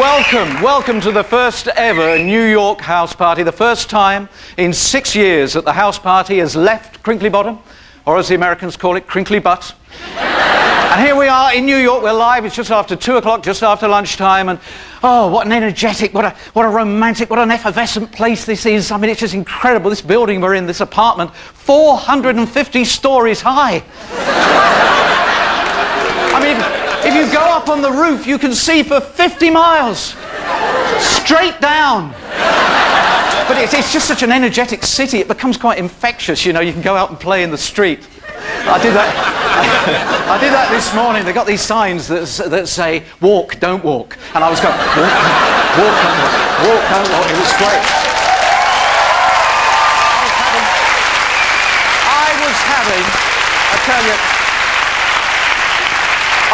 Welcome to the first ever New York house party. The first time in 6 years that the house party has left Crinkly Bottom, or as the Americans call it, Crinkly Butt. And here we are in New York. We're live. It's just after 2 o'clock, just after lunchtime, and oh, what an energetic, what a romantic, what an effervescent place this is. I mean, it's just incredible. This building we're in, this apartment, 450 stories high. I mean, if you go up on the roof, you can see for 50 miles, straight down. But it's just such an energetic city, it becomes quite infectious, you know, you can go out and play in the street. I did that this morning. They got these signs that say, walk, don't walk. And I was going, walk, don't walk, walk, don't walk. It was great.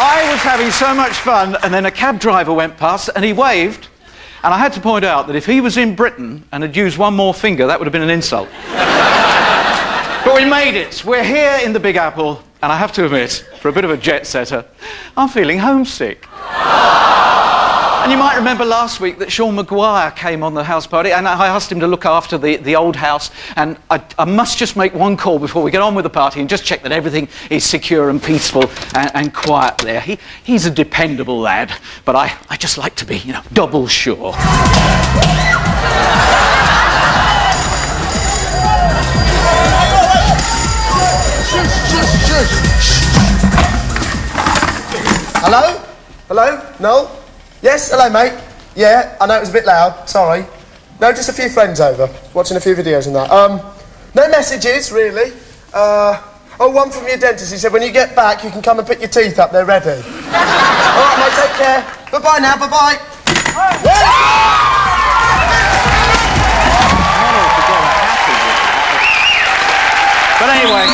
I was having so much fun, and then a cab driver went past and he waved, and I had to point out that if he was in Britain and had used one more finger, that would have been an insult. But we made it. We're here in the Big Apple, and I have to admit, for a bit of a jet setter, I'm feeling homesick. And you might remember last week that Sean Maguire came on the house party, and I asked him to look after the old house, and I must just make one call before we get on with the party and just check that everything is secure and peaceful and quiet there. He's a dependable lad, but I just like to be, you know, double sure. Hello? Hello? Noel? Yes? Hello, mate? Yeah, I know it was a bit loud, sorry. No, just a few friends over, watching a few videos and that. No messages, really. Oh, one from your dentist. He said, when you get back, you can come and pick your teeth up, they're ready. All right, mate, take care. Bye-bye now, bye-bye. But anyway,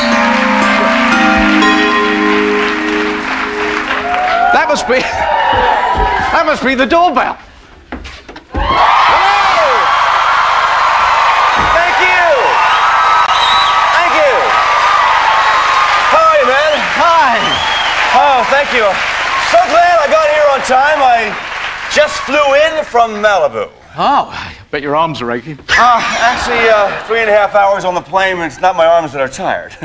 that must be the doorbell. Hello! Thank you! Thank you! How are you, man? Hi. Oh, thank you. So glad I got here on time. I just flew in from Malibu. Oh, I bet your arms are aching. Actually, 3.5 hours on the plane, and it's not my arms that are tired.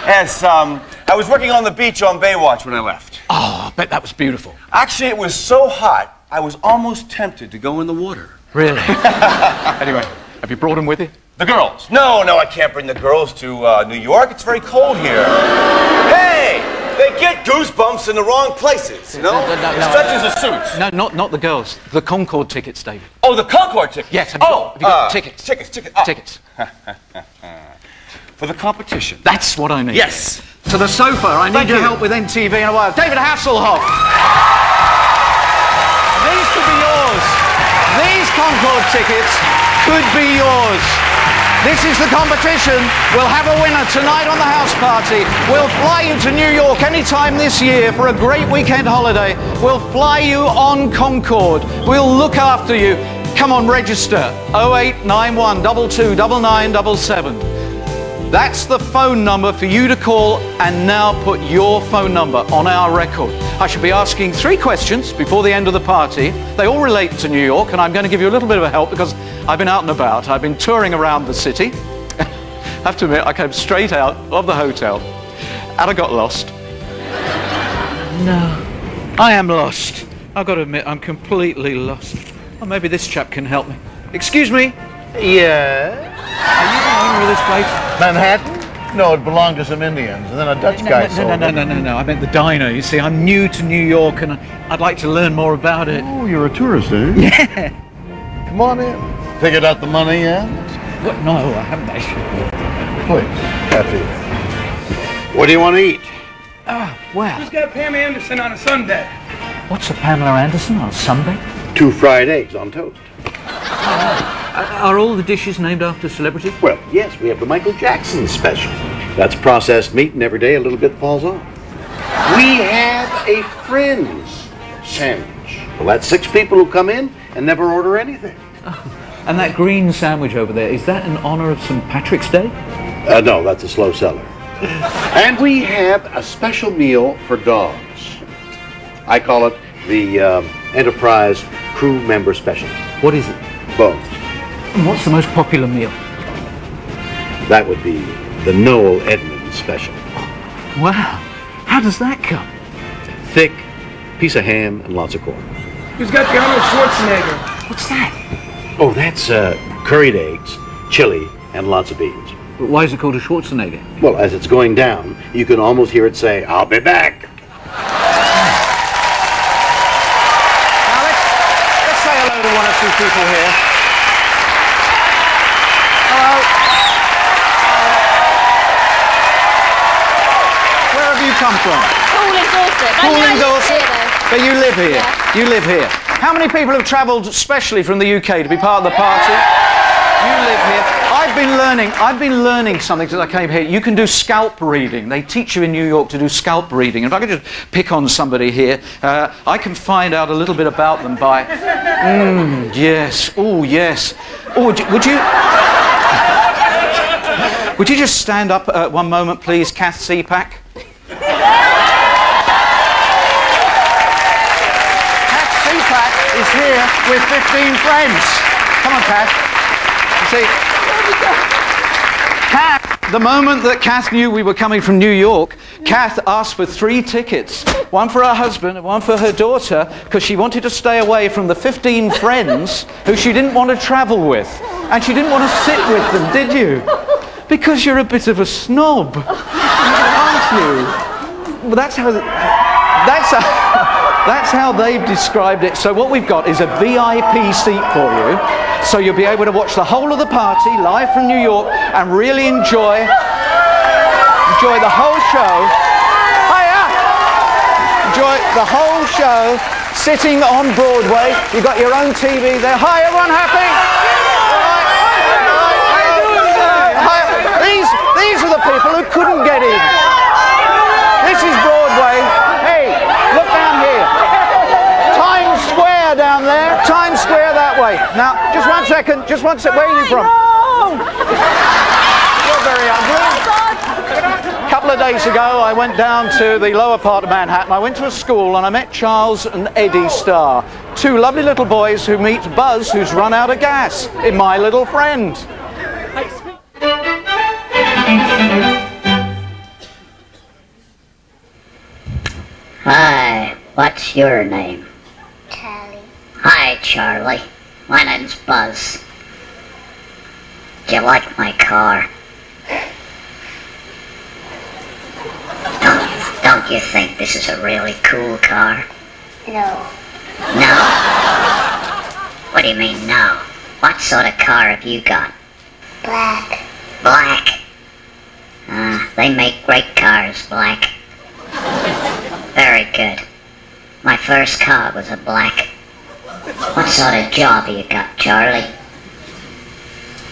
Yes, I was working on the beach on Baywatch when I left. Oh, I bet that was beautiful. Actually, it was so hot, I was almost tempted to go in the water. Really? Anyway, have you brought them with you? The girls? No, I can't bring the girls to New York. It's very cold here. Hey! They get goosebumps in the wrong places, you know? It stretches the suits. No, not the girls. The Concorde tickets, David. Oh, the Concorde tickets? Yes, have you got tickets? Tickets. Tickets. For the competition. That's what I need. Yes. To the sofa. I need your help with NTV in a while. David Haselhoff. These could be yours. These Concorde tickets could be yours. This is the competition. We'll have a winner tonight on the house party. We'll fly you to New York anytime this year for a great weekend holiday. We'll fly you on Concorde. We'll look after you. Come on, register. 0891 22 9977. That's the phone number for you to call, and now put your phone number on our record. I shall be asking 3 questions before the end of the party. They all relate to New York, and I'm going to give you a little bit of a help because I've been out and about. I've been touring around the city. I have to admit, I came straight out of the hotel and I got lost. No, I am lost. I've got to admit, I'm completely lost. Well, maybe this chap can help me. Excuse me? Yeah? Are you the owner of this place? Manhattan? No, it belonged to some Indians, and then a Dutch guy sold it. No. I meant the diner. You see, I'm new to New York, and I'd like to learn more about it. Oh, you're a tourist, eh? Yeah. Come on in. Figured out the money, yeah? What? No, I haven't actually. Please, Kathy. What do you want to eat? Wow. Who's got Pam Anderson on a Sunday? What's a Pamela Anderson on a Sunday? 2 fried eggs on toast. Are all the dishes named after celebrities? Well, yes, we have the Michael Jackson special. That's processed meat, and every day a little bit falls off. We have a Friends sandwich. Well, that's 6 people who come in and never order anything. Oh, and that green sandwich over there, is that in honor of St. Patrick's Day? No, that's a slow seller. And we have a special meal for dogs. I call it the Enterprise crew member special. What is it? Bones. And what's the most popular meal? That would be the Noel Edmunds special. Wow. How does that come? Thick, piece of ham, and lots of corn. Who's got the Arnold Schwarzenegger? What's that? Oh, that's curried eggs, chili, and lots of beans. But why is it called a Schwarzenegger? Well, as it's going down, you can almost hear it say, "I'll be back." Now let's say hello to one or two people here. Hello. Where have you come from? Poole in Dorset. Poole in Dorset? But you live here. Yeah. You live here. How many people have travelled specially from the UK to be part of the party? You live here. I've been learning something since I came here. You can do scalp reading. They teach you in New York to do scalp reading. If I could just pick on somebody here, I can find out a little bit about them by... yes. Oh, yes. Oh, would you just stand up one moment, please, Kath Seapack? Kath Seapack is here with 15 friends. Come on, Kath. You see, Kath, the moment that Kath knew we were coming from New York, Kath asked for 3 tickets. One for her husband and one for her daughter, because she wanted to stay away from the 15 friends who she didn't want to travel with. And she didn't want to sit with them, did you? Because you're a bit of a snob, aren't you? Well, that's how they've described it. So what we've got is a VIP seat for you. So you'll be able to watch the whole of the party live from New York and really enjoy the whole show. Hiya! Enjoy the whole show sitting on Broadway. You've got your own TV there. Hi, everyone, happy? These are the people who couldn't get in. This is Broadway. Hey, look down here. Times Square down there. Times Square that way. Now, just one second. Just one second. Where are you from? You're very ugly. A couple of days ago, I went down to the lower part of Manhattan. I went to a school and I met Charles and Eddie Starr. 2 lovely little boys who meet Buzz, who's run out of gas in My Little Friend. Hi, what's your name? Charlie. Hi, Charlie. My name's Buzz. Do you like my car? Don't you think this is a really cool car? No. No? What do you mean, no? What sort of car have you got? Black. Black? They make great cars, black. Very good. My first car was a black. What sort of job you got, Charlie?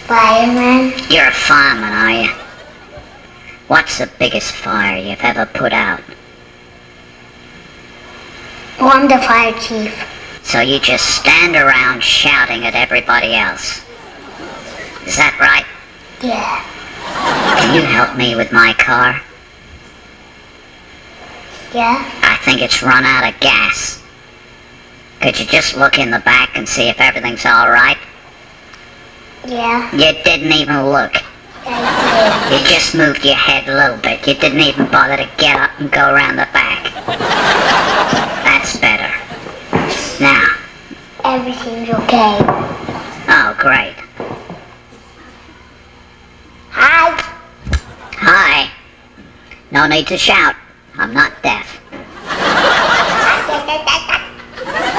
Fireman. You're a fireman, are you? What's the biggest fire you've ever put out? I'm the fire chief. So you just stand around shouting at everybody else. Is that right? Yeah. Can you help me with my car? Yeah. I think it's run out of gas. Could you just look in the back and see if everything's all right? Yeah. You didn't even look. I You just moved your head a little bit. You didn't even bother to get up and go around the back. That's better. Now. did. Everything's okay. Oh, great. Hi. Hi. No need to shout. I'm not deaf.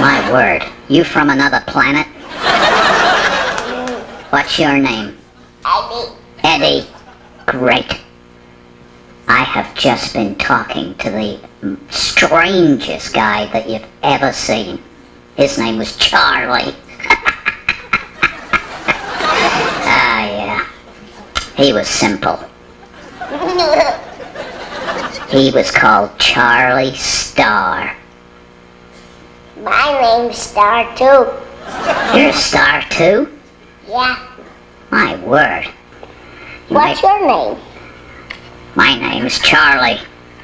My word. You from another planet? What's your name? Eddie. Eddie. Great. I have just been talking to the strangest guy that you've ever seen. His name was Charlie. Ah, yeah. He was simple. He was called Charlie Star. My name's Star too. You're a star too? Yeah. My word. What's your name? My name's Charlie.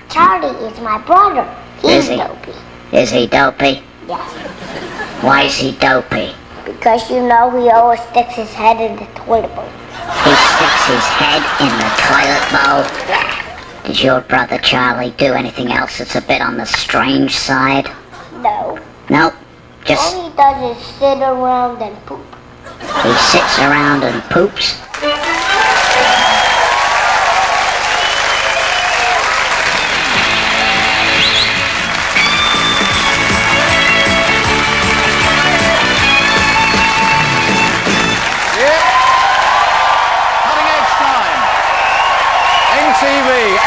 Charlie is my brother. Is He's he? dopey. Is he dopey? Yeah. Why is he dopey? Because you know he always sticks his head in the toilet bowl. He sticks his head in the toilet bowl? Does your brother Charlie do anything else that's a bit on the strange side? No. Nope. Just... All he does is sit around and poop. He sits around and poops?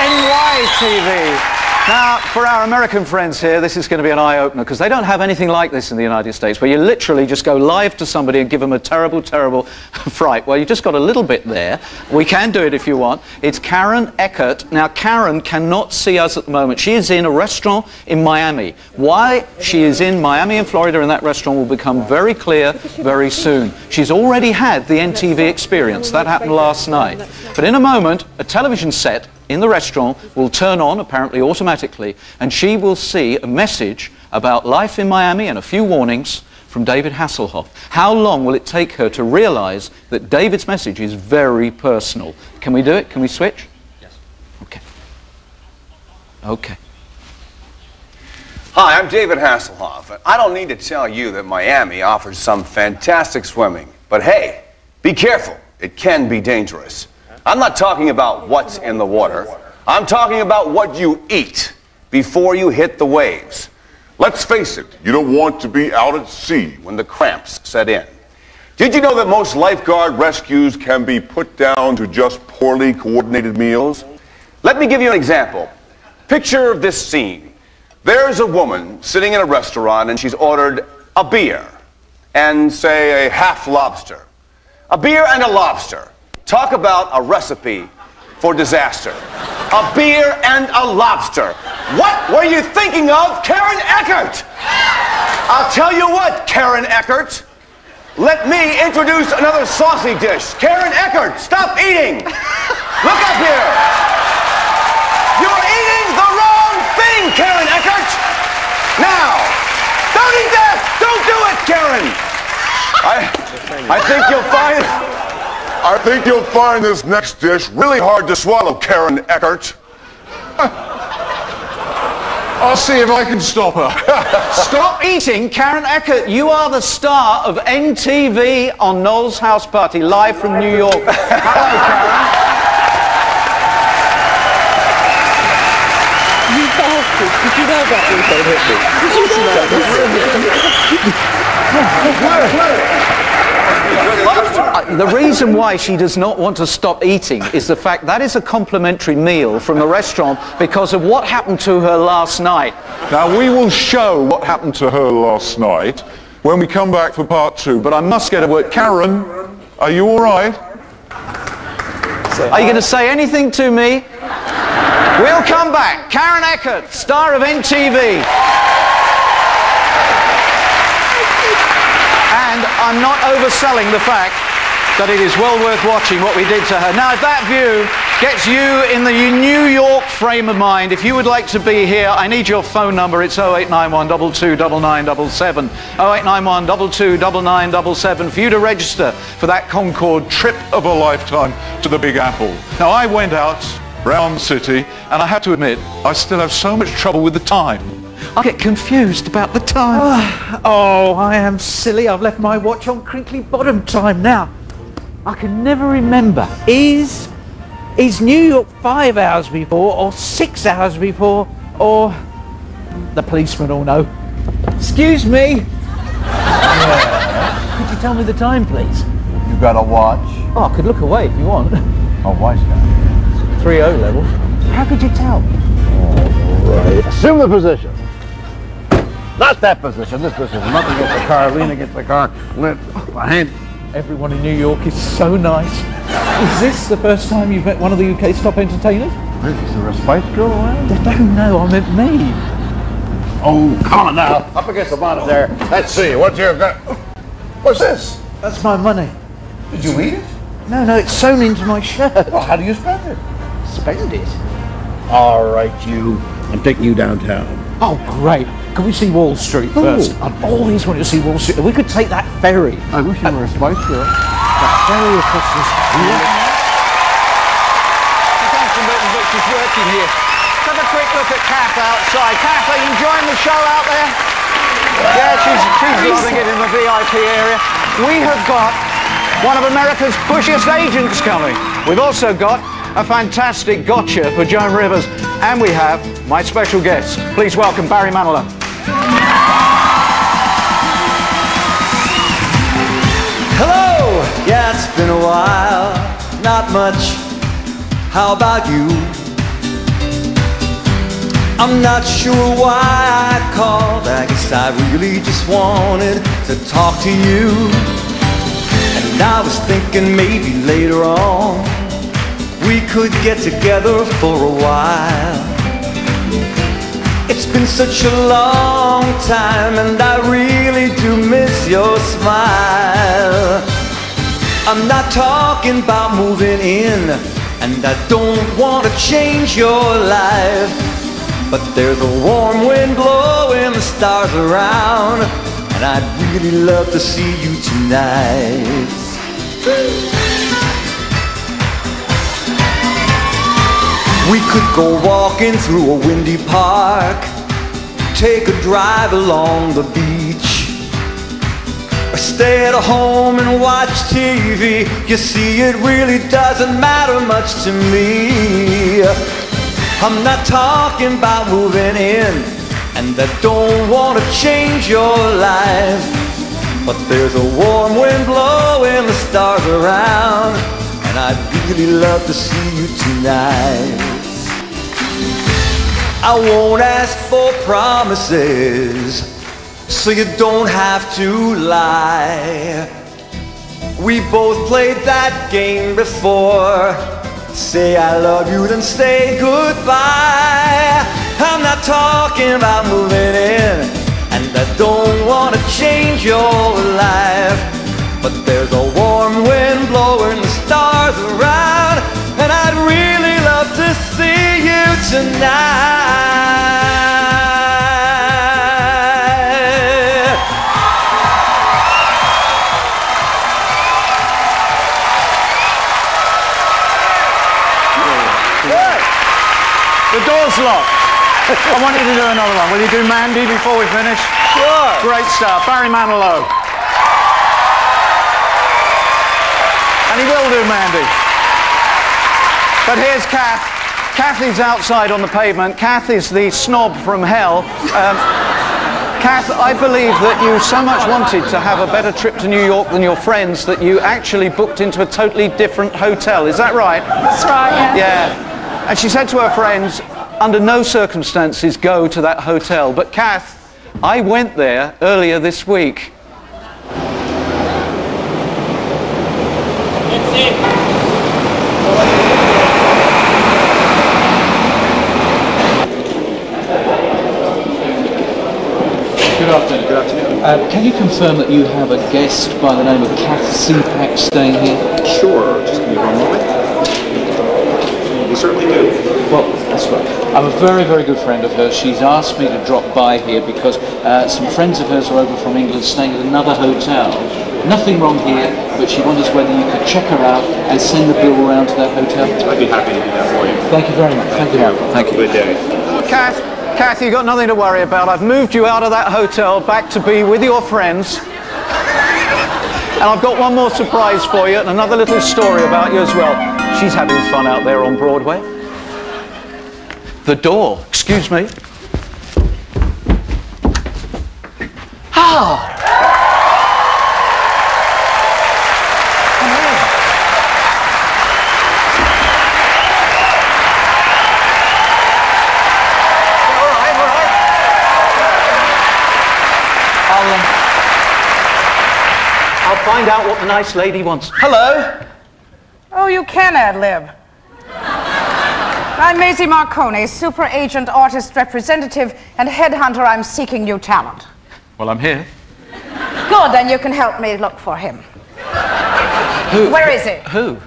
NYTV. Now, for our American friends here, this is going to be an eye-opener, because they don't have anything like this in the United States, where you literally just go live to somebody and give them a terrible, terrible fright. Well, you just got a little bit there. We can do it if you want. It's Karen Eckert. Now, Karen cannot see us at the moment. She is in a restaurant in Miami. Why she is in Miami in Florida in that restaurant will become very clear very soon. She's already had the NTV experience. That happened last night. But in a moment, a television set in the restaurant will turn on, apparently automatically, and she will see a message about life in Miami and a few warnings from David Haselhoff. How long will it take her to realize that David's message is very personal? Can we do it? Can we switch? Yes. Okay. Okay. Hi, I'm David Haselhoff, and I don't need to tell you that Miami offers some fantastic swimming. But hey, be careful. It can be dangerous. I'm not talking about what's in the water. I'm talking about what you eat before you hit the waves. Let's face it, you don't want to be out at sea when the cramps set in. Did you know that most lifeguard rescues can be put down to just poorly coordinated meals? Let me give you an example. Picture this scene. There's a woman sitting in a restaurant and she's ordered a beer and, say, a half lobster. A beer and a lobster. Talk about a recipe for disaster. A beer and a lobster. What were you thinking of, Karen Eckert? I'll tell you what, Karen Eckert. Let me introduce another saucy dish. Karen Eckert, stop eating. Look up here. You're eating the wrong thing, Karen Eckert. Now, don't eat that. Don't do it, Karen. I think you'll find this next dish really hard to swallow, Karen Eckert. I'll see if I can stop her. Stop eating, Karen Eckert. You are the star of NTV on Noel's House Party, live from New York. Hello, Karen. You bastard. Did you know that was going to hit me? The reason why she does not want to stop eating is the fact that is a complimentary meal from the restaurant because of what happened to her last night. Now, we will show what happened to her last night when we come back for part 2, but I must get a word. Karen, are you all right? Are you going to say anything to me? We'll come back. Karen Eckert, star of NTV. And I'm not overselling the fact that it is well worth watching what we did to her. Now, if that view gets you in the New York frame of mind, if you would like to be here, I need your phone number. It's 0891 229977. 0891 229977 for you to register for that Concorde Trip of a lifetime to the Big Apple. Now, I went out round the city, and I have to admit, I still have so much trouble with the time. I get confused about the time. Oh, I am silly. I've left my watch on crinkly bottom time now. I can never remember. Is New York 5 hours before, or 6 hours before, or... The policeman will know. Excuse me. Yeah. Could you tell me the time, please? You got a watch? Oh, I could look away if you want. Oh, why's that? 3-0 levels. How could you tell? All right. Assume the position. Not that position. This position. Nothing against the car. Lean against the car. My hand. Everyone in New York is so nice. Is this the first time you've met one of the UK's top entertainers? Is there a Spice Girl around? I don't know. I meant me. Oh, come on now. Up against the bonnet there. Let's see. What's your... What's this? That's my money. Did you eat it? No, it's sewn into my shirt. Well, how do you spend it? Spend it? All right, you. I'm taking you downtown. Oh, great. Can we see Wall Street first? I've always wanted to see Wall Street. We could take that ferry. I wish you were a Spice Girl. That ferry across this. Victor's working here. Let's have a quick look at Kath outside. Kath, are you enjoying the show out there? Yeah, she's loving it in the VIP area. We have got one of America's pushiest agents coming. We've also got a fantastic gotcha for Joan Rivers, and we have my special guest. Please welcome Barry Manilow. Hello! Yeah, it's been a while. Not much. How about you? I'm not sure why I called. I guess I really just wanted to talk to you. And I was thinking maybe later on we could get together for a while. It's been such a long time and I really do miss your smile. I'm not talking about moving in, and I don't want to change your life, but there's a warm wind blowing the stars around, and I'd really love to see you tonight. We could go walking through a windy park, take a drive along the beach, or stay at home and watch TV. You see, it really doesn't matter much to me. I'm not talking about moving in, and I don't want to change your life, but there's a warm wind blowing the stars around, and I'd really love to see you tonight. I won't ask for promises, so you don't have to lie. We both played that game before. Say I love you, then say goodbye. I'm not talking about moving in, and I don't want to change your life, but there's a warm wind blowing the stars around, and I'd really love to see you tonight. The door's locked. I want you to do another one. Will you do Mandy before we finish? Sure. Great stuff. Barry Manilow. And he will do Mandy. But here's Kath. Kathy's outside on the pavement. Kath is the snob from hell. Kath, I believe that you so much wanted to have a better trip to New York than your friends that you actually booked into a totally different hotel. Is that right? That's right, Yeah. And she said to her friends, under no circumstances go to that hotel. But Kath, I went there earlier this week. Good afternoon. Good afternoon. Can you confirm that you have a guest by the name of Kath Seapack staying here? Sure. Just give me one moment. We certainly do. Well, that's right. I'm a very, very good friend of hers. She's asked me to drop by here because some friends of hers are over from England staying at another hotel. Nothing wrong here, but she wonders whether you could check her out and send the bill around to that hotel. I'd be happy to do that for you. Thank you very much. Thank you. Thank you. Good day. Kath, you've got nothing to worry about. I've moved you out of that hotel back to be with your friends. And I've got one more surprise for you and another little story about you as well. She's having fun out there on Broadway. The door, excuse me. Ah! I'll find out what the nice lady wants. Hello? Oh, you can ad-lib. I'm Maisie Marconi, super agent, artist representative, and headhunter. I'm seeking new talent. Well, I'm here. Good, then you can help me look for him. Who? Where is he? Who?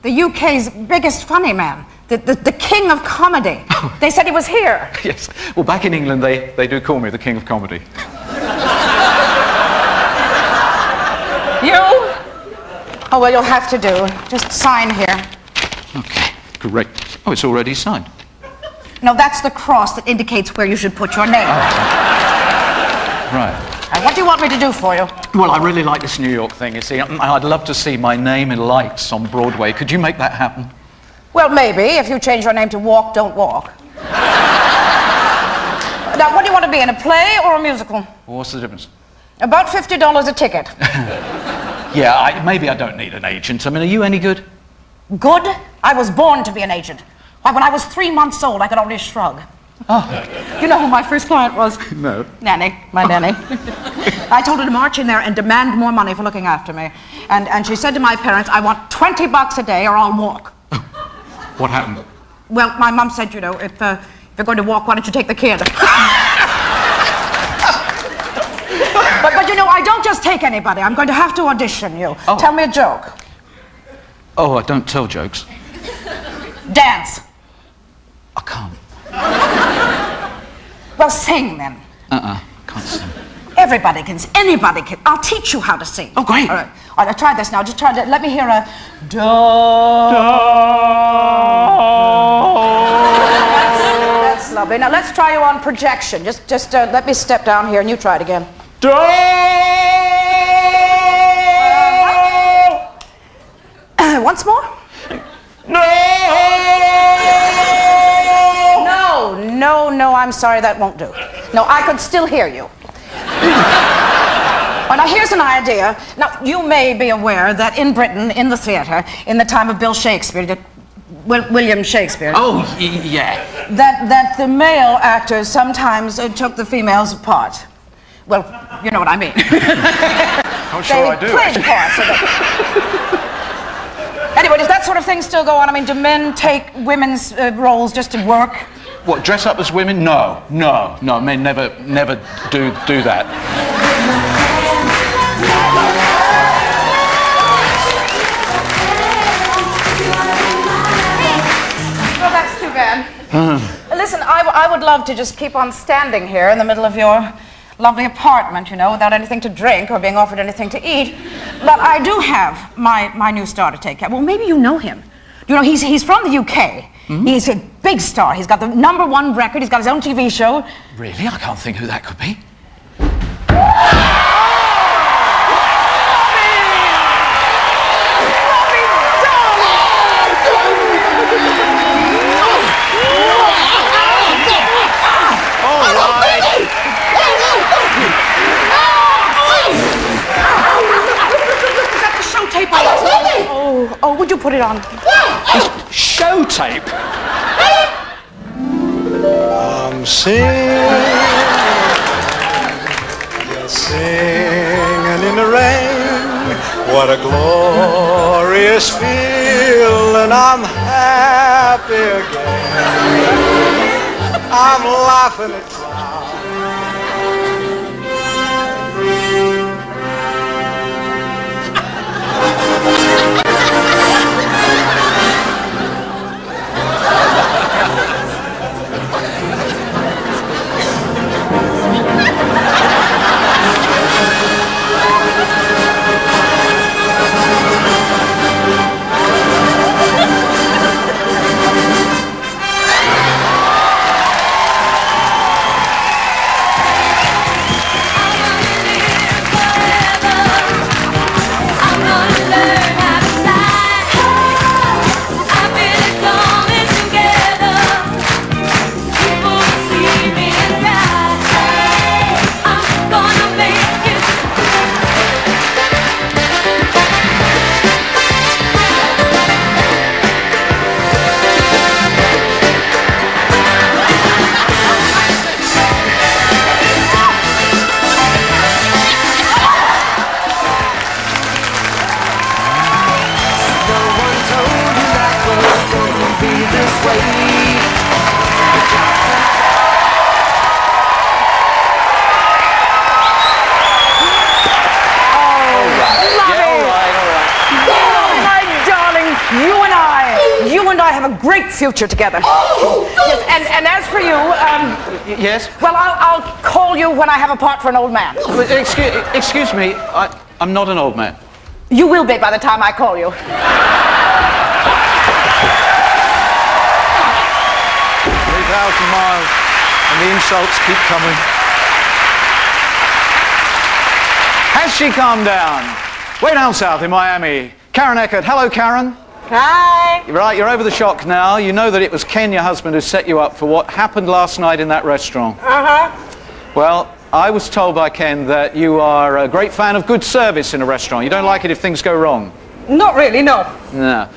The UK's biggest funny man, The king of comedy. They said he was here. Yes. Well, back in England, they do call me the king of comedy. You? Oh, well, you'll have to do. Just sign here. Okay, great. Oh, it's already signed. No, that's the cross that indicates where you should put your name. Right. And what do you want me to do for you? Well, I really like this New York thing, you see. I'd love to see my name in lights on Broadway. Could you make that happen? Well, maybe, if you change your name to Walk, Don't Walk. Now, what do you want to be, in a play or a musical? What's the difference? About $50 a ticket. Yeah, maybe I don't need an agent. I mean, are you any good? Good? I was born to be an agent. Why, when I was 3 months old, I could already shrug. Oh. You know who my first client was? No. Nanny, my nanny. I told her to march in there and demand more money for looking after me. And she said to my parents, I want $20 a day or I'll walk. What happened? Well, my mum said, you know, if you're going to walk, why don't you take the kid? But you know, I don't just take anybody. I'm going to have to audition you. Oh. Tell me a joke. Oh, I don't tell jokes. Dance. I can't. Well, sing then. Can't sing. Everybody can sing. Anybody can. I'll teach you how to sing. Oh, great. All right, I'll try this now. Just try to, let me hear a do. That's lovely. Now let's try you on projection. Just let me step down here and you try it again. Do. Once more? No. No, I'm sorry, that won't do. No, I could still hear you. Well, now here's an idea. Now, you may be aware that in Britain, in the theatre, in the time of Bill Shakespeare, William Shakespeare. Oh, yeah. That the male actors sometimes took the females' part. Well, you know what I mean. I'm sure I do. They played parts of it. Anyway, does that sort of thing still go on? I mean, do men take women's roles just to work? What, dress up as women? No, men never do that. Well, that's too bad. Listen, I would love to just keep on standing here in the middle of your lovely apartment, you know, without anything to drink or being offered anything to eat. But I do have my new star to take care of. Well, maybe you know him. You know, he's from the UK. Mm-hmm. He's a big star. He's got the #1 record. He's got his own TV show. Really? I can't think who that could be. Tape on. Oh, would you put it on? Show tape? I'm singing, just singing in the rain. What a glorious feeling. I'm happy again. I'm laughing at clouds. have a great future together. Oh! Yes, and as for you, Yes? well, I'll call you when I have a part for an old man. Excuse me, I'm not an old man. You will be by the time I call you. 3,000 miles, and the insults keep coming. Has she calmed down? Way down south in Miami, Karen Eckert. Hello, Karen. Hi. Right, you're over the shock now. You know that it was Ken, your husband, who set you up for what happened last night in that restaurant. Uh-huh. Well, I was told by Ken that you are a great fan of good service in a restaurant. You don't like it if things go wrong. Not really, no. No.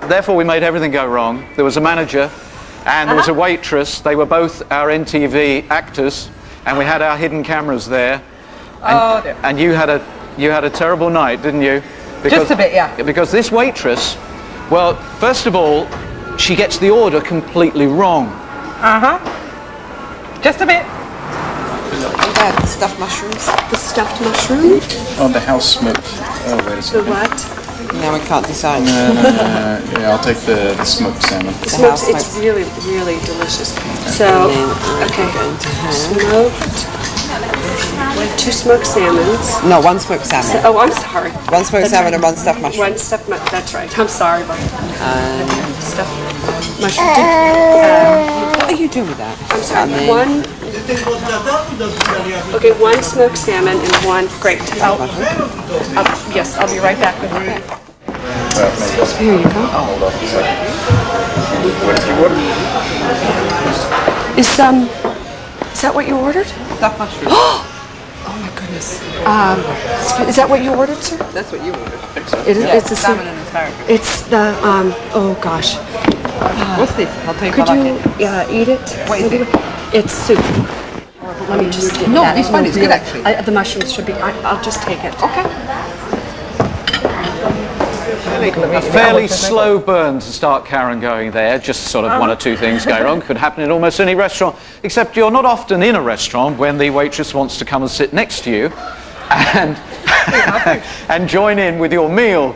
Therefore, we made everything go wrong. There was a manager and there was a waitress. They were both our NTV actors, and we had our hidden cameras there. And, dear. And you had a terrible night, didn't you? Just a bit, yeah. Because this waitress, well, first of all, she gets the order completely wrong. Uh-huh. Just a bit. The stuffed mushrooms. The stuffed mushrooms? Oh, the house smoked. Oh, wait a second. The what? Now we can't decide. No. Yeah, I'll take the smoked salmon. The smoked, it's really, really delicious. So, okay. Smoked. 2 smoked salmons. No, 1 smoked salmon. Oh, I'm sorry. 1 smoked salmon and 1 stuffed mushroom. 1 stuffed mushroom. That's right. I'm sorry about that. Stuffed mushroom. What are you doing with that? I'm sorry. 1 smoked salmon and 1 grape. Yes, I'll be right back with you. Here you go. Hold on a second. What did you order? Is that what you ordered? Stuffed mushroom. Oh my goodness. Is that what you ordered, sir? That's what you ordered. I think so. It is. Yeah, It's the salmon and asparagus. It's the oh gosh. What's this? I'll tell you Could what I you eat it? What is it? It's soup. Let me just get No, that. it's fine. It's good actually. The mushrooms should be. I'll just take it. Okay. A fairly slow burn to start Karen going there. Just sort of 1 or 2 things go wrong. Could happen in almost any restaurant, except you're not often in a restaurant when the waitress wants to come and sit next to you and and join in with your meal.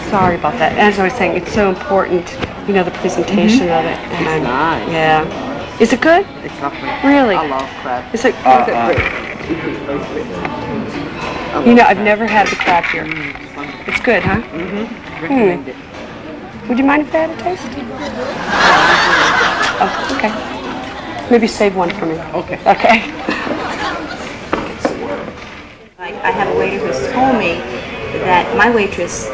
Sorry about that. As I was saying, it's so important, you know, the presentation of it. And It's nice. Yeah. Is it good? It's lovely. Really? I love crab. Is it You know, I've never had the crab here. It's good, huh? Recommend it. Would you mind if I had a taste? Oh, okay. Maybe save 1 for me. Okay. Okay. I have a waiter who's told me that my waitress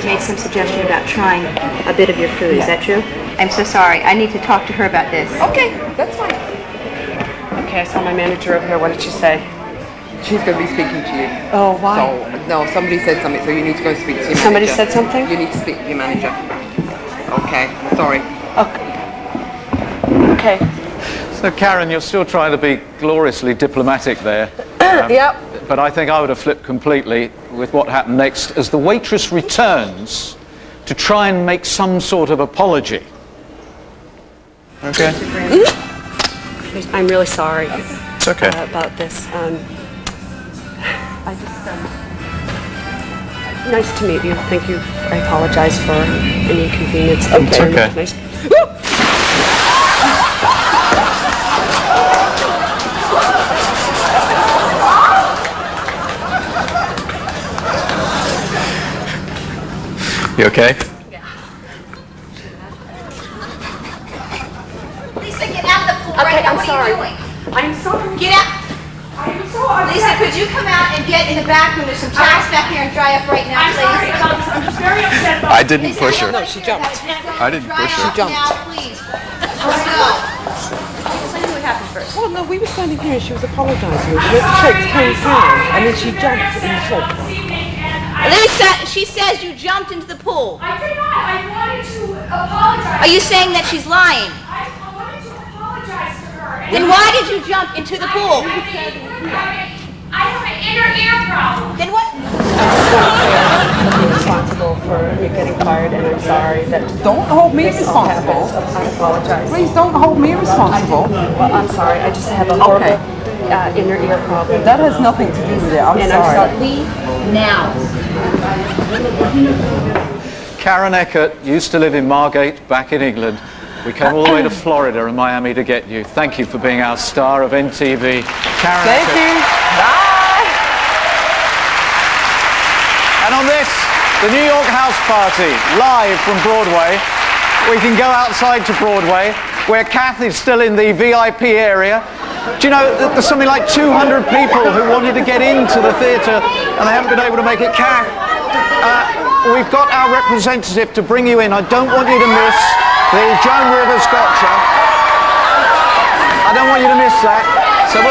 made some suggestion about trying a bit of your food. Is that true? I'm so sorry. I need to talk to her about this. Okay, that's fine. Okay, I saw my manager over here. What did she say? She's going to be speaking to you. Oh, why? So, no, somebody said something, so you need to go and speak to your Somebody manager. said something? You need to speak to your manager. Okay, sorry. Okay. So, Karen, you're still trying to be gloriously diplomatic there. Yep. But I think I would have flipped completely with what happened next as the waitress returns to try and make some sort of apology. Okay. I'm really sorry. It's okay. About this. I just. Nice to meet you. Thank you. I apologize for any inconvenience. Okay. It's okay. Nice. You okay? Lisa, get out of the pool Okay, right now. I'm What sorry. are you doing? I'm sorry. Get out. I'm so upset. Lisa, could you come out and get in the back room? There's some towels back here and dry up right now, I'm please. sorry about this. I'm just very upset about I didn't Lisa, push her. I don't No, she jumped. I didn't push her. Dry up now, please. Let's go. Tell me what happened first. Well, no, we were standing here and she was apologizing. The chicks came down and then she jumped in the pool. Lisa, she says you jumped into the pool. I did not. I wanted to apologize. Are you saying that she's lying? I wanted to apologize to her. Then why did you jump into the pool? I have an inner ear problem. Then what? I'm responsible for me getting fired, and I'm sorry that. Don't hold me responsible. I apologize. Please don't hold me responsible. Well, I'm sorry. I just have a horrible inner ear problem. That has nothing to do with it. I'm sorry. Leave now. Karen Eckert used to live in Margate, back in England. We came all the way to Florida and Miami to get you. Thank you for being our star of NTV. Karen Thank Eckert. you. Bye. And on this, the New York House Party, live from Broadway. We can go outside to Broadway, where Kath is still in the VIP area. Do you know, there's something like 200 people who wanted to get into the theatre and they haven't been able to make it. Kath, we've got our representative to bring you in. I don't want you to miss the Joan Rivers gotcha. I don't want you to miss that. So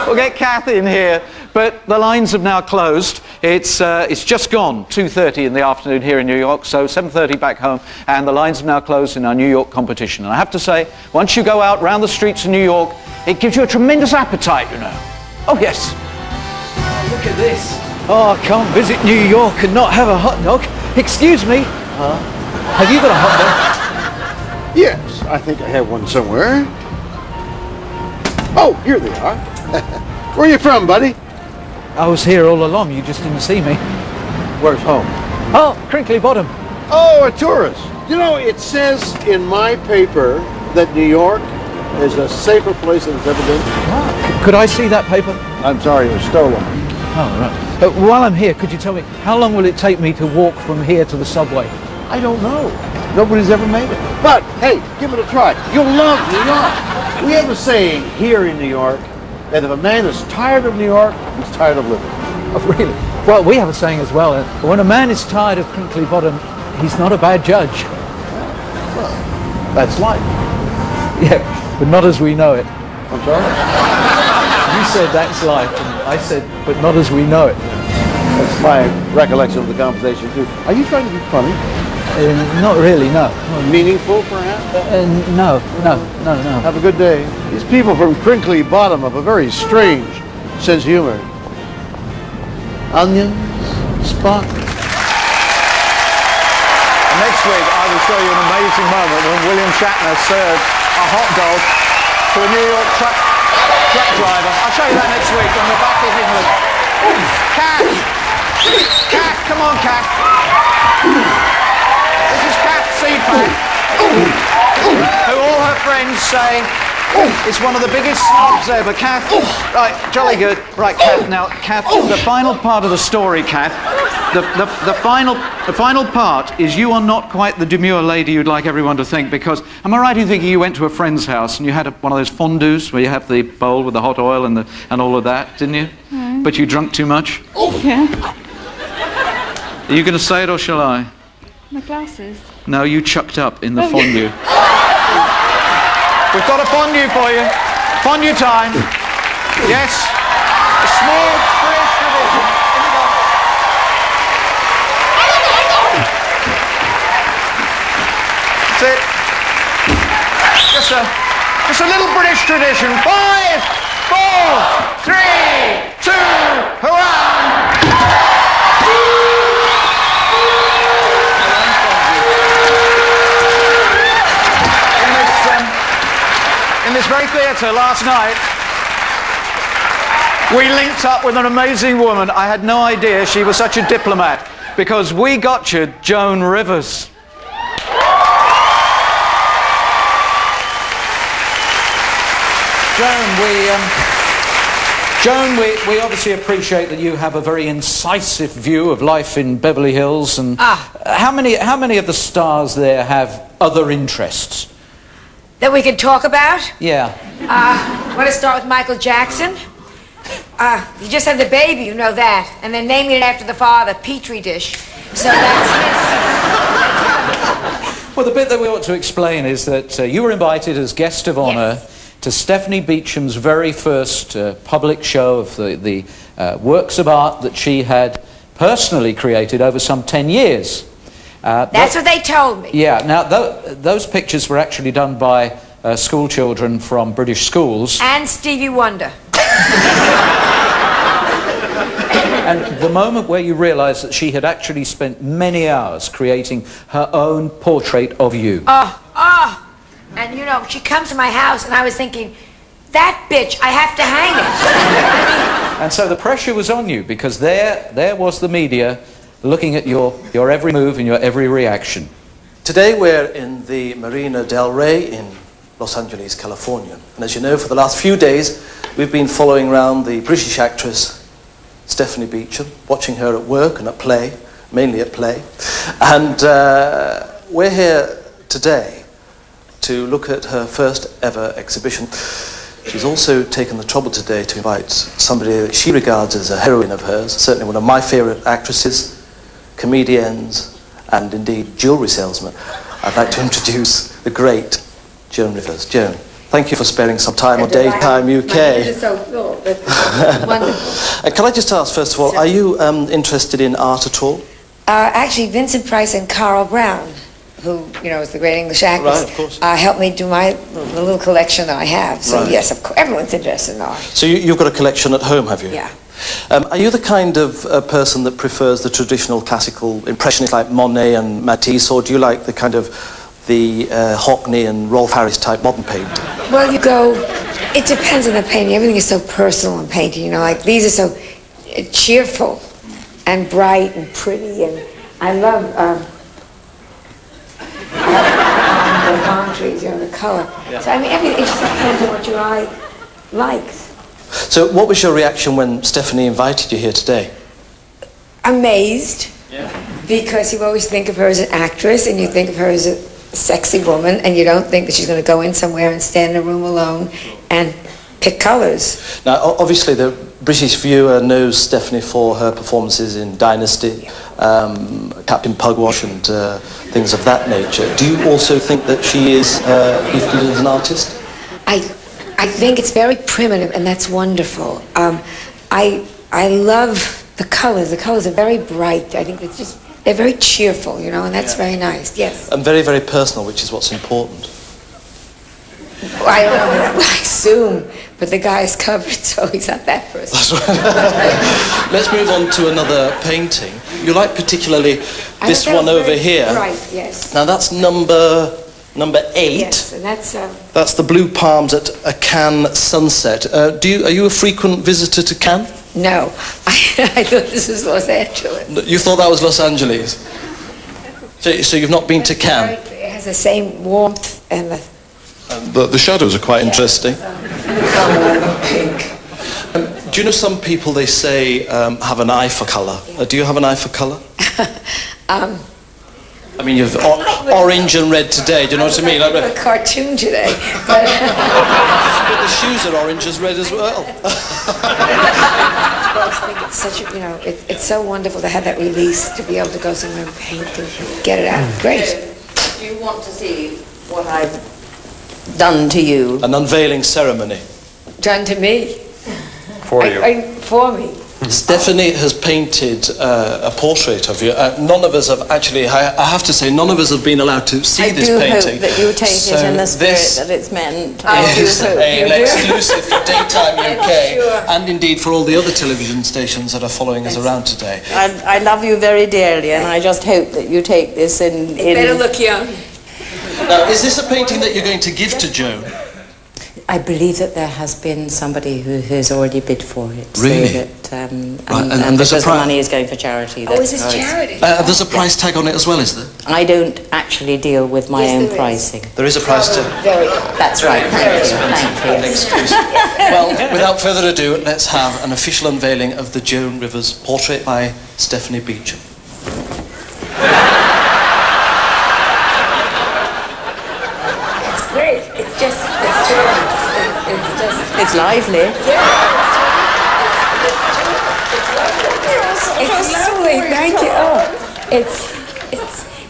we'll get Kath in here. But the lines have now closed. It's just gone 2:30 in the afternoon here in New York, so 7:30 back home, and the lines have now closed in our New York competition. And I have to say, once you go out round the streets of New York, it gives you a tremendous appetite, you know. Oh, yes. Oh, look at this. Oh, I can't visit New York and not have a hot dog. Excuse me. Have you got a hot dog? Yes, I think I have one somewhere. Oh, here they are. Where are you from, buddy? I was here all along, you just didn't see me. Where's home? Oh, Crinkly Bottom. Oh, a tourist. You know, it says in my paper that New York is a safer place than it's ever been. Ah, could I see that paper? I'm sorry, it was stolen. Oh, right. While I'm here, could you tell me, how long will it take me to walk from here to the subway? I don't know. Nobody's ever made it. But, hey, give it a try. You'll love New York. We have a saying here in New York that if a man is tired of New York, he's tired of living. Oh, really? Well, we have a saying as well. When a man is tired of Crinkly Bottom, he's not a bad judge. Well, that's life. Yeah, but not as we know it. I'm sorry? You said that's life, and I said, but not as we know it. That's my recollection of the conversation, too. Are you trying to be funny? Not really, no. Meaningful, perhaps? No. Have a good day. These people from Crinkly Bottom have a very strange sense of humor. Onions, Spock. And next week, I will show you an amazing moment when William Shatner served a hot dog to a New York truck driver. I'll show you that next week when we're back in England. Kath! Kath, come on, Kath. This is Kath Seapack, who all her friends say is one of the biggest snobs ever. Kath, right, jolly good. Right, Kath, now, Kath, the final part of the story, Kath, the final part is you are not quite the demure lady you'd like everyone to think, because, am I right in thinking you went to a friend's house and you had one of those fondues where you have the bowl with the hot oil and all of that, didn't you? Mm. But you drunk too much? Yeah. Are you going to say it or shall I? My glasses. No, you chucked up in the fondue. We've got a fondue for you. Fondue time. Yes. A small British tradition. In you go. That's it. Just a little British tradition. 5, 4, 3, 2, hurrah! In this very theatre last night, we linked up with an amazing woman. I had no idea she was such a diplomat, because we got you Joan Rivers. Joan, we obviously appreciate that you have a very incisive view of life in Beverly Hills, and how many of the stars there have other interests? That we could talk about? Yeah. Want to start with Michael Jackson? He just had the baby, you know that. And then naming it after the father, Petri dish. So that's his. Well, the bit that we ought to explain is that you were invited as guest of honour to Stephanie Beacham's very first public show of the works of art that she had personally created over some 10 years. That's what they told me. Yeah, now those pictures were actually done by school children from British schools. And Stevie Wonder. And the moment where you realised that she had actually spent many hours creating her own portrait of you. And you know, she comes to my house and I was thinking, that bitch, I have to hang it. And so the pressure was on you, because there was the media looking at your every move and your every reaction. Today we're in the Marina del Rey in Los Angeles, California. And as you know, for the last few days, we've been following around the British actress Stephanie Beacham, watching her at work and at play, mainly at play. And we're here today to look at her first ever exhibition. She's also taken the trouble today to invite somebody that she regards as a heroine of hers, certainly one of my favourite actresses, comedians, and indeed jewellery salesmen. I'd like to introduce the great Joan Rivers. Joan, thank you for sparing some time on Daytime UK. My head is so full, but wonderful. Can I just ask, first of all, are you interested in art at all? Actually, Vincent Price and Carl Brown, who, you know, is the great English actress, Right, of course. helped me do the little collection that I have. So Right. yes, of course, everyone's interested in art. So you've got a collection at home, have you? Yeah. Are you the kind of person that prefers the traditional classical impressionists like Monet and Matisse, or do you like the kind of the Hockney and Rolf Harris type modern painting? Well, you go, it depends on the painting. Everything is so personal in painting, you know, like these are so cheerful and bright and pretty, and I love the palm trees, you know, the color. Yeah. So I mean, everything, it just depends on what your eye likes. So what was your reaction when Stephanie invited you here today? Amazed, because you always think of her as an actress, and you think of her as a sexy woman, and you don't think that she's going to go in somewhere and stand in a room alone and pick colors. Now, obviously, the British viewer knows Stephanie for her performances in Dynasty, Captain Pugwash, and things of that nature. Do you also think that she is gifted as an artist? I think it's very primitive, and that's wonderful. I love the colors. The colors are very bright. I think it's just, they're very cheerful, you know, and that's very nice, yes. And very, very personal, which is what's important. I don't know, I assume, but the guy is covered, so he's not that person. That's right. Let's move on to another painting. You like particularly this one over here. Right, yes. Now that's number 8. Yes, and that's... That's the Blue Palms at a Cannes sunset. Are you a frequent visitor to Cannes? No, I thought this was Los Angeles. You thought that was Los Angeles? So you've not been to Cannes? It has the same warmth and The shadows are quite interesting. pink. Do you know some people, they say, have an eye for colour? Do you have an eye for colour? I mean, you've orange and red today, do you know what I mean? Like a cartoon today. But the shoes are orange as red as well. I always think it's such a, you know, it's so wonderful to have that release, to be able to go somewhere and paint and get it out. Great. Do you want to see what I've done to you? An unveiling ceremony. Done to me. For you. For me. Stephanie has painted a portrait of you. None of us have actually, I have to say, none of us have been allowed to see this painting. I do hope that you take So it in the spirit this that it's meant. is an exclusive for Daytime UK, Sure. and indeed for all the other television stations that are following us around today. I love you very dearly, and I just hope that you take this in... You better look young. Now, is this a painting that you're going to give to Joan? I believe that there has been somebody who has already bid for it. Really? So that, and there's a because the money is going for charity. Oh, is this charity? There's a price tag on it as well, is there? I don't actually deal with my own pricing. There is a price tag. That's right. Thank you. Exclusive. Well, without further ado, let's have an official unveiling of the Joan Rivers portrait by Stephanie Beacham. It's great. It's just, It's lively. It's lovely. Thank you. Oh,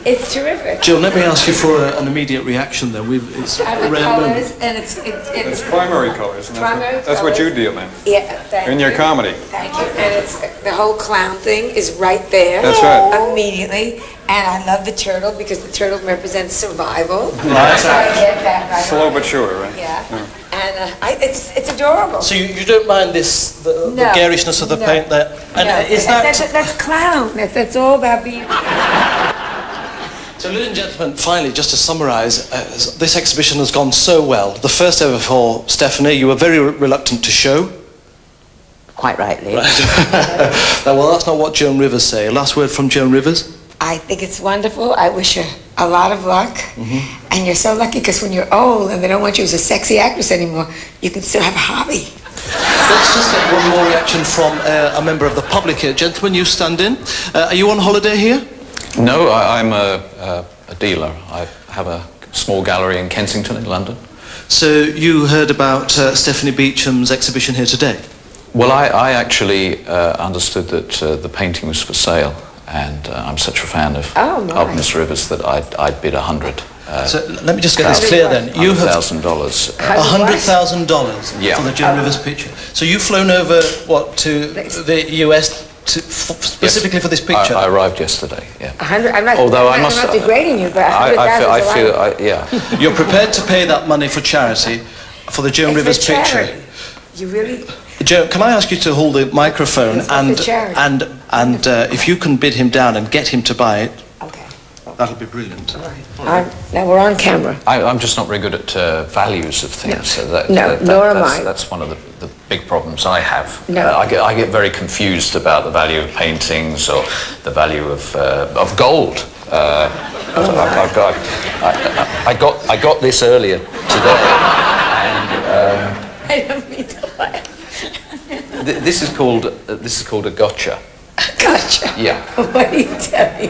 it's terrific. Joan, let me ask you for an immediate reaction then. It's The colors, and it's It's primary colors. And Primary that's what you deal in. Yeah, thank In your you. comedy. Thank you. And it's the whole clown thing is right there. That's right. Immediately. And I love the turtle because the turtle represents survival. Right. So I get that right. Slow but sure, right? Yeah. And it's adorable. So you don't mind this, the garishness of the paint there? And is that... That's clown. That's all about being... So, ladies and gentlemen, finally, just to summarise, this exhibition has gone so well. The first ever for Stephanie. You were very reluctant to show. quite rightly. Right. Now, well, that's not what Joan Rivers say. Last word from Joan Rivers? I think it's wonderful. I wish her a lot of luck. And you're so lucky because when you're old and they don't want you as a sexy actress anymore, you can still have a hobby. Let's just get one more reaction from a member of the public here. Gentlemen, you stand in. Are you on holiday here? No, I'm a dealer. I have a small gallery in Kensington in London. So you heard about Stephanie Beacham's exhibition here today? Well, I actually understood that the painting was for sale, and I'm such a fan of Miss Rivers that I'd bid 100. So let me just get this clear then. You have $100,000. $100,000 Yeah. for the Joan Rivers picture. So you've flown over, what, to the US specifically for this picture? I arrived yesterday, yeah. 100. I'm not, Although I'm not degrading you, but 100,000 I feel, yeah. You're prepared to pay that money for charity for the Joan Rivers picture? You really? Joe, can I ask you to hold the microphone and if you can bid him down and get him to buy it, that'll be brilliant. Now we're on camera. I'm just not very good at values of things. No. So Nor am I. That's one of the big problems I have. No. I get very confused about the value of paintings or the value of gold. I got this earlier today, and I don't mean to laugh. this is called a gotcha. Gotcha. Yeah. What are you telling me?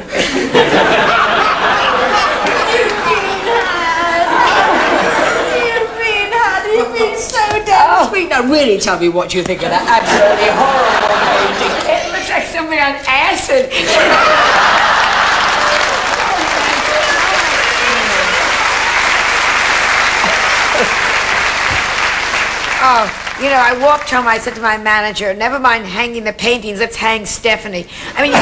You've been so damn sweet. Now really tell me what you think of that absolutely horrible painting. It looks like somebody on acid. Oh, you know, I walked home, I said to my manager, never mind hanging the paintings, let's hang Stephanie. I mean,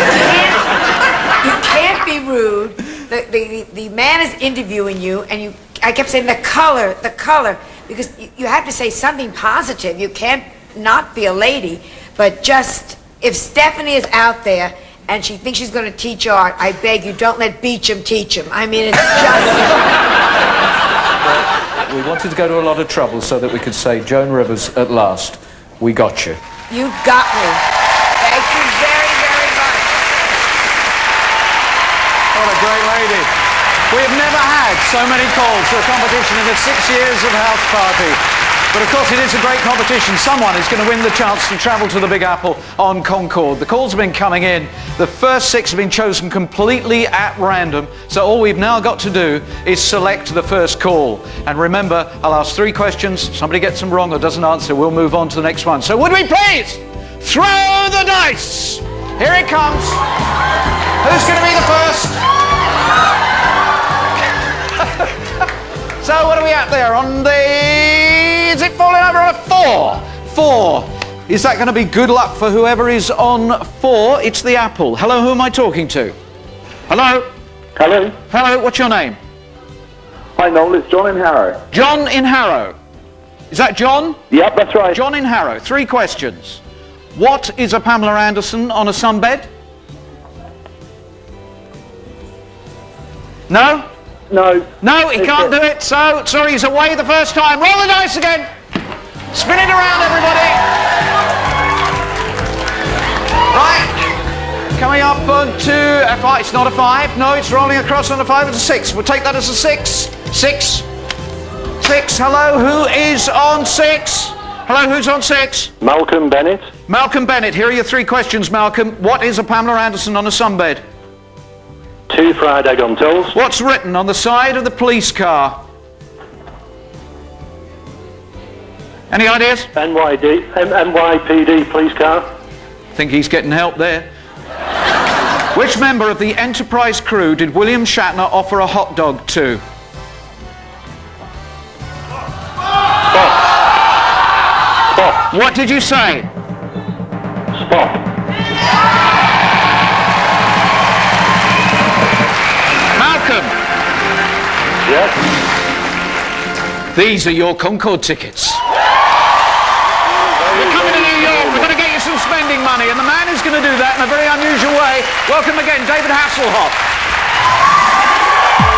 you can't be rude. The man is interviewing you, and I kept saying the color, because you have to say something positive. You can't not be a lady, but just, if Stephanie is out there and she thinks she's going to teach art, I beg you, don't let Beacham teach him. I mean, it's just... We wanted to go to a lot of trouble so that we could say, Joan Rivers, at last, we got you. You got me. Thank you very, very much. What a great lady. We've never had so many calls for a competition in the 6 years of House Party. But of course it is a great competition. Someone is going to win the chance to travel to the Big Apple on Concorde. The calls have been coming in. The first 6 have been chosen completely at random. So all we've now got to do is select the first call. And remember, I'll ask 3 questions. Somebody gets them wrong or doesn't answer, we'll move on to the next one. So would we please throw the dice? Here it comes. Who's going to be the first? So what are we at there? On the... Is it falling over on a 4? 4. Is that going to be good luck for whoever is on 4? It's the apple. Hello, who am I talking to? Hello? Hello. Hello, what's your name? Hi Noel, it's John in Harrow. John in Harrow. Is that John? Yep, that's right. John in Harrow. 3 questions. What is a Pamela Anderson on a sunbed? No? No. No, he can't do it. So, sorry, he's away the first time. Roll the dice again. Spin it around, everybody. Right. Coming up onto a 5. It's not a 5. No, it's rolling across on a 5. It's a 6. We'll take that as a 6. 6. 6. Hello, who is on 6? Hello, who's on 6? Malcolm Bennett. Malcolm Bennett. Here are your 3 questions, Malcolm. What is a Pamela Anderson on a sunbed? 2 fried egg on toast. What's written on the side of the police car? Any ideas? NYPD police car. I think he's getting help there. Which member of the Enterprise crew did William Shatner offer a hot dog to? Spock. What did you say? Spock. Malcolm. Yes? These are your Concorde tickets. You're coming to New York. We're going to get you some spending money, and the man who's going to do that in a very unusual way. Welcome again, David Haselhoff.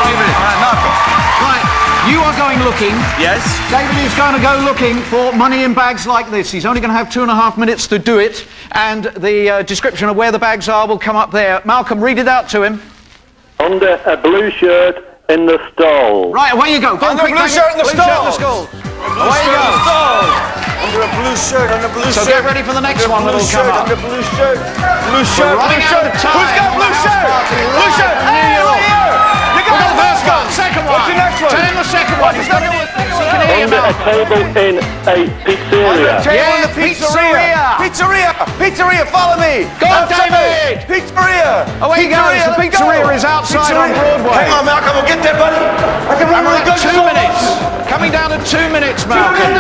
David. All right, Malcolm. Right. You are going looking. Yes. David is going to go looking for money in bags like this. He's only going to have 2.5 minutes to do it, and the description of where the bags are will come up there. Malcolm, read it out to him. Under a blue shirt in the stall. Right, away you go. Under a blue shirt in the stall. Away you go. Under a blue shirt, under a blue So shirt. get ready for the next one that'll come up. Under a blue shirt. Blue shirt, We're blue running shirt. out of time. Who's got blue shirt? Blue shirt. Hey, right here. You got the first one. Second one. What's the next one? Turn the second one. He's got it. Under a table in a pizzeria. Yeah, pizzeria. Pizzeria, follow me. Go on, David. Pizzeria. Away he goes. The pizzeria is outside on Broadway. Hang on, Malcolm, we'll get there, buddy. I can run really good. 2 minutes. Coming down to 2 minutes, Malcolm.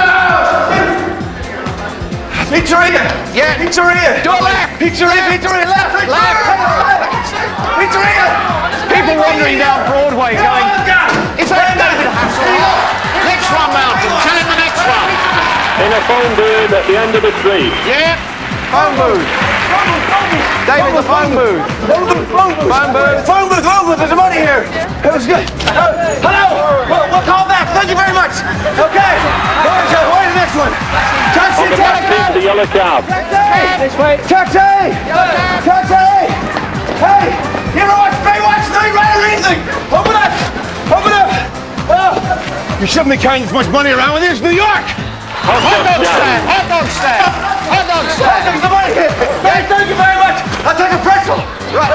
Pizzeria. Yeah, pizzeria. Do a left. Pizzeria, left. Pizzeria. People wandering down Broadway going, is that David Haselhoff? Next one, Malcolm. Tell him the next one. In a phone booth at the end of the street. Yeah. Phone booth. David, the phone booth. Phone booth, there's money here. It was good. Hello. We'll call back. Thank you very much. Okay. Where's the next one? Taxi, On the back seat of the yellow cab. This way. Taxi. Hey, you ever watch Baywatch Night Rider or anything? Open up. Oh, you shouldn't be carrying this much money around with this. New York. Hot dog stand. There's the money here. Hey, thank you very much. I'll take a pretzel. Right.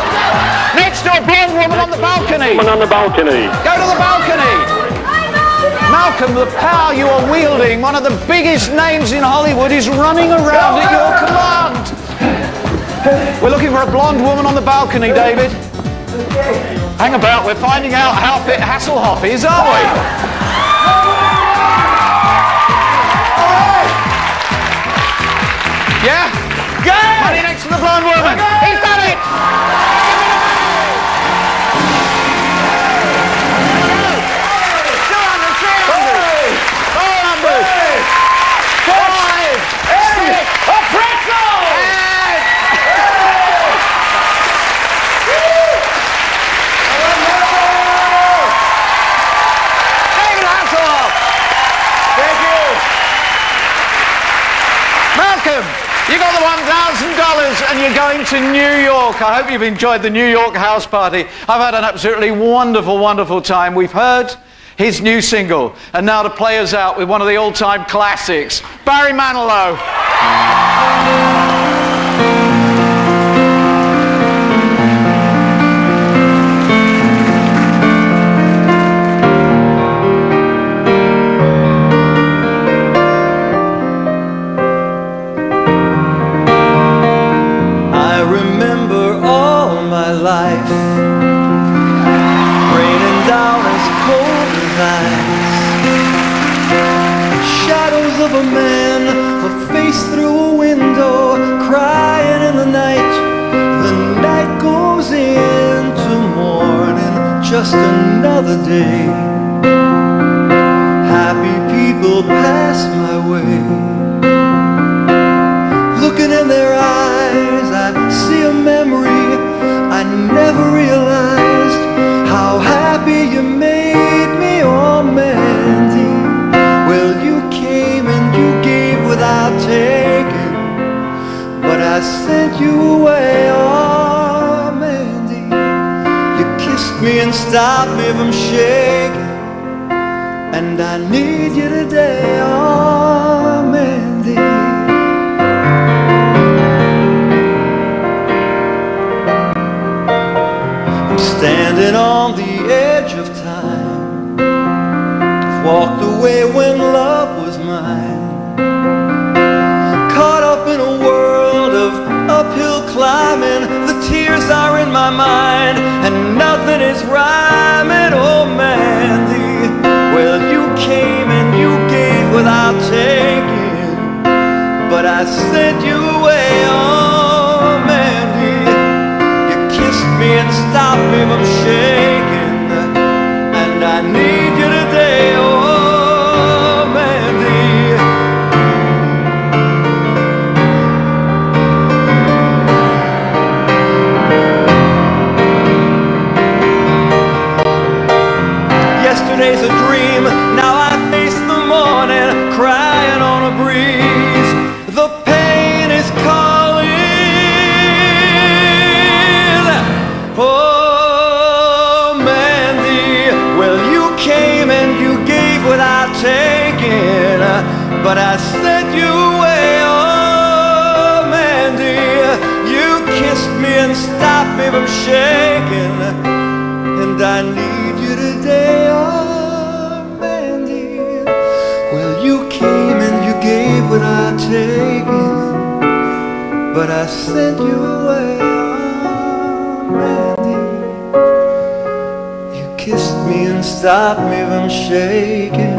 Next to a blonde woman on the balcony. Woman on the balcony. Go to the balcony. Malcolm, the power you are wielding, one of the biggest names in Hollywood, is running around at your command. We're looking for a blonde woman on the balcony, David. Hang about, we're finding out how fit Haselhoff is, aren't we? Yeah? Good! Money next to the blonde woman. He's done it! You got the $1,000 and you're going to New York. I hope you've enjoyed the New York house party. I've had an absolutely wonderful, wonderful time. We've heard his new single, and now to play us out with one of the all-time classics, Barry Manilow. Life raining down as cold as ice, shadows of a man, a face through a window, crying in the night goes into morning, just another day. Happy people pass my way, looking in their eyes I see a memory. I never realized how happy you made me, oh Mandy. Well, you came and you gave without taking, but I sent you away, oh Mandy. You kissed me and stopped me from shaking, and I need you today, oh Mandy. Standing on the edge of time, I've walked away when love was mine, caught up in a world of uphill climbing. The tears are in my mind and nothing is rhyming, oh Mandy. Well, you came and you gave without taking, but I sent you away, oh Mandy. Me and stop me from shaking, and I need you today, oh Mandy. Yesterday's a dream but I sent you away. Oh, Mandy, you kissed me and stopped me from shaking, and I need you today. Oh, Mandy, well, you came and you gave without taking, but I sent you away. Oh, Mandy, you kissed me and stopped me from shaking,